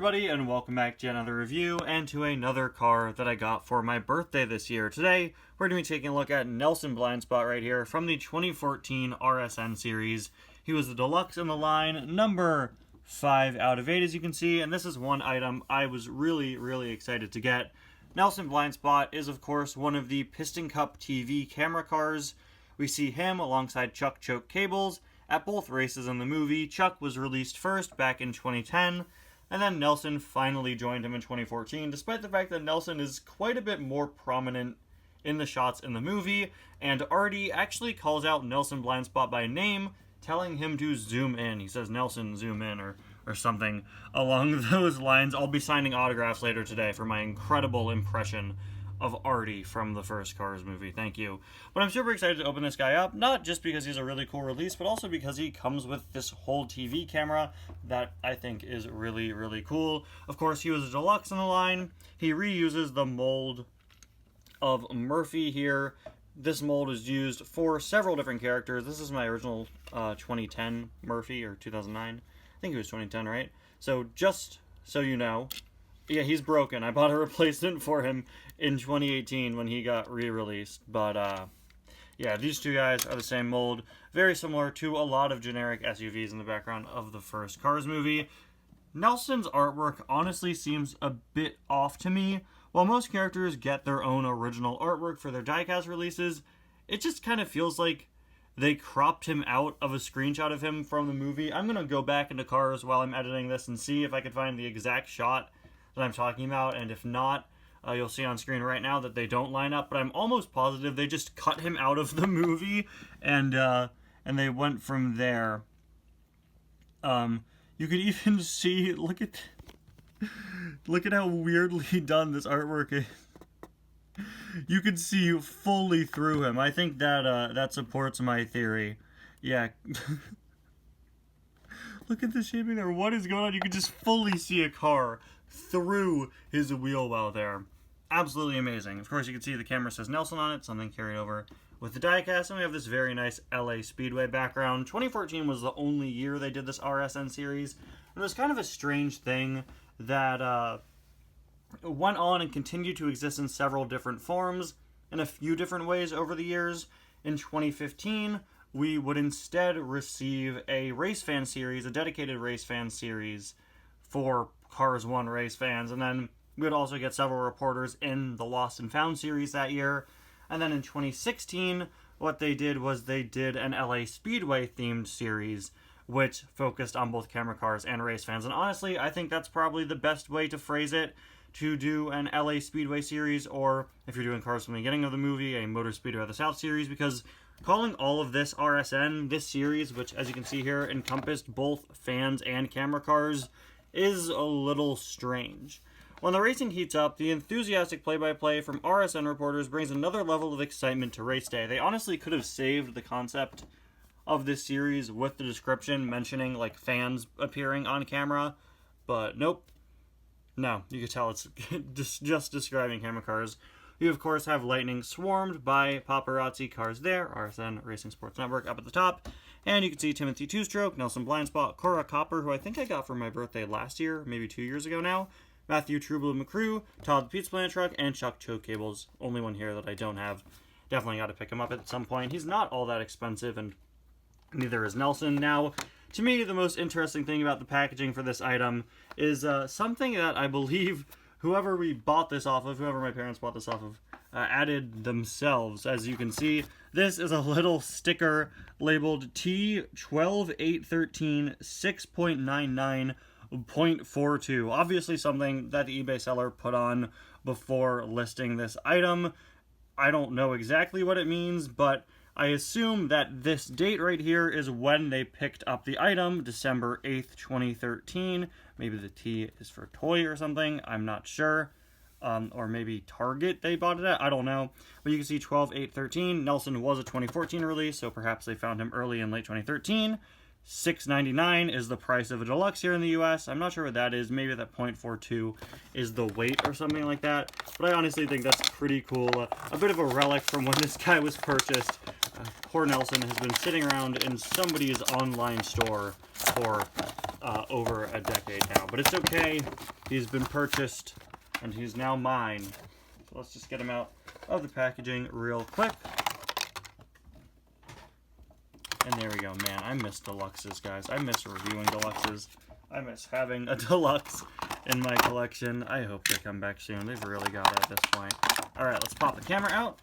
everybody, and welcome back to another review and to another car that I got for my birthday this year. Today, we're going to be taking a look at Nelson Blindspot right here from the 2014 RSN series. He was the deluxe in the line, number 5 out of 8 as you can see, and this is one item I was really excited to get. Nelson Blindspot is of course one of the Piston Cup TV camera cars. We see him alongside Chuck Choke Cables at both races in the movie. Chuck was released first back in 2010, and then Nelson finally joined him in 2014, despite the fact that Nelson is quite a bit more prominent in the shots in the movie, and Artie actually calls out Nelson Blindspot by name, telling him to zoom in. He says, "Nelson, zoom in," or something along those lines. I'll be signing autographs later today for my incredible impression of Artie from the first Cars movie. Thank you. But I'm super excited to open this guy up, not just because he's a really cool release, but also because he comes with this whole TV camera that I think is really cool. Of course, he was a deluxe in the line. He reuses the mold of Murphy here. This mold is used for several different characters. This is my original 2010 Murphy, or 2009. I think it was 2010, right? So just so you know, yeah, he's broken. I bought a replacement for him in 2018 when he got re-released. But, yeah, these two guys are the same mold. Very similar to a lot of generic SUVs in the background of the first Cars movie. Nelson's artwork honestly seems a bit off to me. While most characters get their own original artwork for their diecast releases, it just kind of feels like they cropped him out of a screenshot of him from the movie. I'm going to go back into Cars while I'm editing this and see if I can find the exact shot that I'm talking about, and if not, you'll see on screen right now that they don't line up, but I'm almost positive they just cut him out of the movie, and they went from there. You could even see, look at how weirdly done this artwork is. You could see fully through him. I think that that supports my theory. Yeah. Look at the shaping there. What is going on? You could just fully see a car through his wheel well there. Absolutely amazing. Of course, you can see the camera says Nelson on it, something carried over with the diecast, and we have this very nice LA Speedway background. 2014 was the only year they did this RSN series, and it was kind of a strange thing that went on and continued to exist in several different forms in a few different ways over the years. In 2015, we would instead receive a race fan series, a dedicated race fan series for Cars 1 race fans, and then we would also get several reporters in the Lost and Found series that year. And then in 2016, what they did was they did an LA Speedway themed series, which focused on both camera cars and race fans. And honestly, I think that's probably the best way to phrase it, to do an LA Speedway series, or if you're doing Cars from the beginning of the movie, a Motor Speedway of the South series, because calling all of this RSN, this series, which as you can see here encompassed both fans and camera cars, is a little strange. When the racing heats up, the enthusiastic play-by-play from RSN reporters brings another level of excitement to race day. They honestly could have saved the concept of this series with the description mentioning like fans appearing on camera, but nope. No, you can tell it's just describing camera cars. You of course have lightning swarmed by paparazzi cars there, RSN Racing Sports Network up at the top. And you can see Timothy Two-Stroke, Nelson Blindspot, Cora Copper, who I think I got for my birthday last year, maybe 2 years ago now, Matthew Trueblood McCrew, Todd the Pizza Planet Truck, and Chuck Choke Cables. Only one here that I don't have. Definitely got to pick him up at some point. He's not all that expensive, and neither is Nelson. Now, to me, the most interesting thing about the packaging for this item is something that I believe whoever we bought this off of, whoever my parents bought this off of, added themselves. As you can see, this is a little sticker labeled T12813 6.99.42. Obviously something that the eBay seller put on before listing this item. I don't know exactly what it means, but I assume that this date right here is when they picked up the item, December 8th, 2013. Maybe the T is for toy or something, I'm not sure. Or maybe Target they bought it at, I don't know. But you can see 12/8/13. Nelson was a 2014 release, so perhaps they found him early in late 2013. $6.99 is the price of a deluxe here in the US. I'm not sure what that is. Maybe that 0.42 is the weight or something like that. But I honestly think that's pretty cool. A bit of a relic from when this guy was purchased. Poor Nelson has been sitting around in somebody's online store for over a decade now. But it's okay. He's been purchased, and he's now mine. So let's just get him out of the packaging real quick. And there we go. Man, I miss deluxes, guys. I miss reviewing deluxes. I miss having a deluxe in my collection. I hope they come back soon. They've really got it at this point. Alright, let's pop the camera out.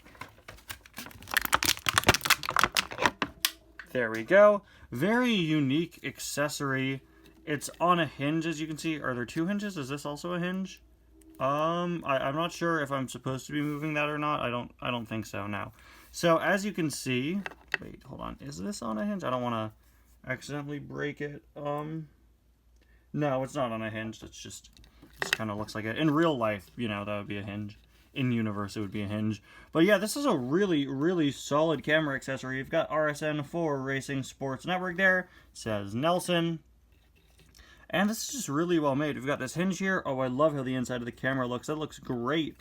There we go. Very unique accessory. It's on a hinge, as you can see. Are there two hinges? Is this also a hinge? I'm not sure if I'm supposed to be moving that or not. I don't think so, no. So, as you can see... Wait, hold on. Is this on a hinge? I don't want to accidentally break it. No, it's not on a hinge. It's just kind of looks like it. In real life, you know, that would be a hinge. In universe, it would be a hinge. But yeah, this is a really, really solid camera accessory. You've got RSN 4 Racing Sports Network there. It says Nelson. And this is just really well made. We've got this hinge here. Oh, I love how the inside of the camera looks. That looks great.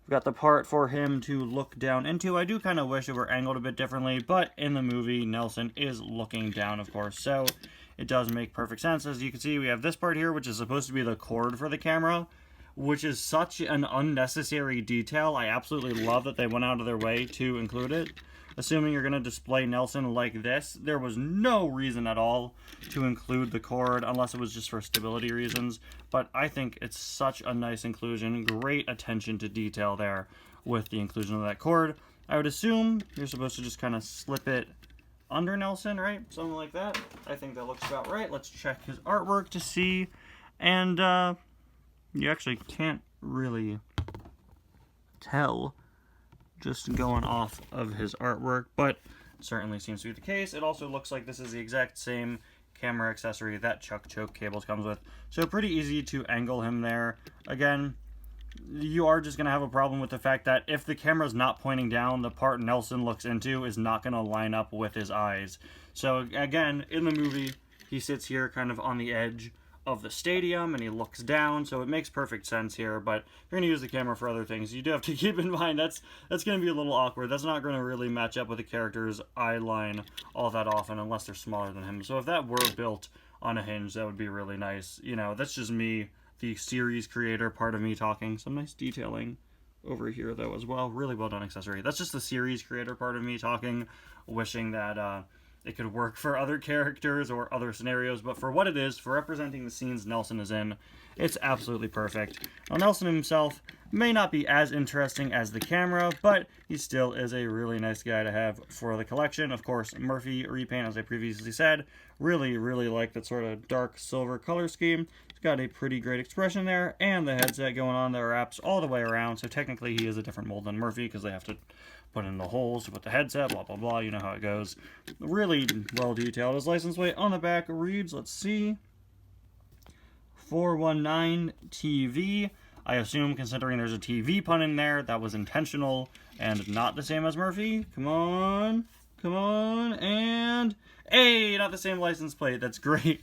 We've got the part for him to look down into. I do kind of wish it were angled a bit differently, but in the movie, Nelson is looking down, of course. So it does make perfect sense. As you can see, we have this part here, which is supposed to be the cord for the camera, which is such an unnecessary detail. I absolutely love that they went out of their way to include it. Assuming you're going to display Nelson like this, there was no reason at all to include the cord, unless it was just for stability reasons. But I think it's such a nice inclusion. Great attention to detail there with the inclusion of that cord. I would assume you're supposed to just kind of slip it under Nelson, right? Something like that. I think that looks about right. Let's check his artwork to see. And you actually can't really tell just going off of his artwork, but it certainly seems to be the case. It also looks like this is the exact same camera accessory that Chuck Choke Cables comes with, so pretty easy to angle him there. Again, you are just going to have a problem with the fact that if the camera's not pointing down, the part Nelson looks into is not going to line up with his eyes. So again, in the movie, he sits here kind of on the edge of the stadium and he looks down, so it makes perfect sense here. But if you're going to use the camera for other things, you do have to keep in mind that's going to be a little awkward. That's not going to really match up with the character's eye line all that often unless they're smaller than him. So if that were built on a hinge, that would be really nice. You know, that's just me, the series creator part of me talking. Some nice detailing over here though as well. Really well done accessory. That's just the series creator part of me talking, wishing that it could work for other characters or other scenarios, but for what it is, for representing the scenes Nelson is in, it's absolutely perfect. Now, Nelson himself may not be as interesting as the camera, but he still is a really nice guy to have for the collection. Of course, Murphy repaint, as I previously said. Really, really like that sort of dark silver color scheme. It's got a pretty great expression there, and the headset going on that wraps all the way around, so technically he is a different mold than Murphy, because they have to put in the holes to put the headset, blah, blah, blah, you know how it goes. Really well detailed. His license plate on the back reads, let's see, 419 TV. I assume, considering there's a TV pun in there, that was intentional and not the same as Murphy. Come on, and hey, not the same license plate. That's great.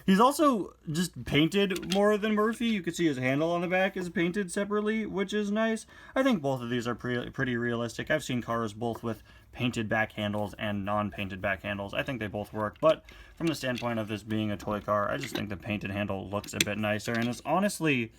He's also just painted more than Murphy. You can see his handle on the back is painted separately, which is nice. I think both of these are pretty realistic. I've seen cars both with painted back handles and non-painted back handles. I think they both work, but from the standpoint of this being a toy car, I just think the painted handle looks a bit nicer, and it's honestly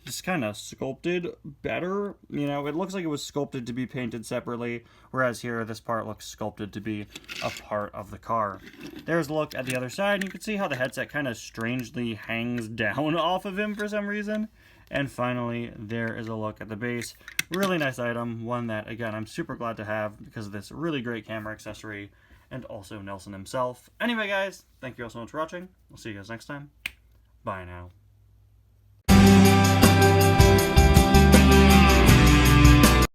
just kind of sculpted better. You know, it looks like it was sculpted to be painted separately, whereas here this part looks sculpted to be a part of the car. There's a look at the other side, and you can see how the headset kind of strangely hangs down off of him for some reason. And finally, there is a look at the base. Really nice item, one that, again, I'm super glad to have because of this really great camera accessory, and also Nelson himself. Anyway, guys, thank you all so much for watching. I'll see you guys next time. Bye now.